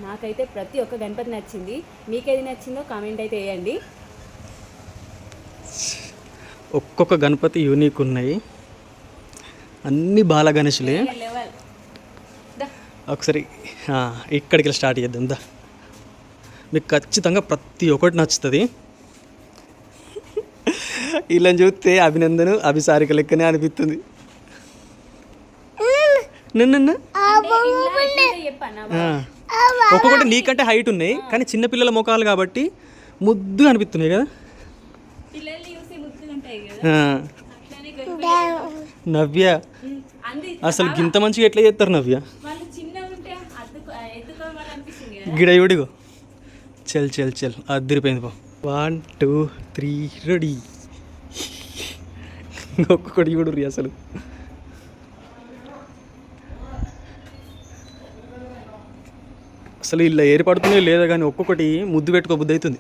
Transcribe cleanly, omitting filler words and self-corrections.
నాకైతే ప్రతి ఒక్క గణపతి నచ్చింది. మీకేది నచ్చిందో కామెంట్ అయితే వేయండి. ఒక్కొక్క గణపతి యూనిక్ ఉన్నాయి, అన్ని బాల గణేషులే. ఒకసారి ఇక్కడికి స్టార్ట్ చేద్దాం దా. మీకు ఖచ్చితంగా ప్రతి ఒక్కటి నచ్చుతుంది. ఇలా చూస్తే అభినందను అభిసారిక లెక్కనే అనిపిస్తుంది. నిన్న ఒక్కొక్కటి నీకంటే హైట్ ఉన్నాయి, కానీ చిన్నపిల్లల ముఖాలు కాబట్టి ముద్దు అనిపిస్తున్నాయి కదా. నవ్య అసలు గింత మంచిగా ఎట్లా చేస్తారు నవ్య? గిడయుడిగో చల్ చల్ చల్ అద్దరిపోయింది పో. 1 2 3 రెడీ. ఒక్కొక్కటి చూడు అసలు. అసలు ఇలా ఏర్పడుతున్నాయో లేదా కానీ ఒక్కొక్కటి ముద్దు పెట్టుకో బుద్ధి అవుతుంది.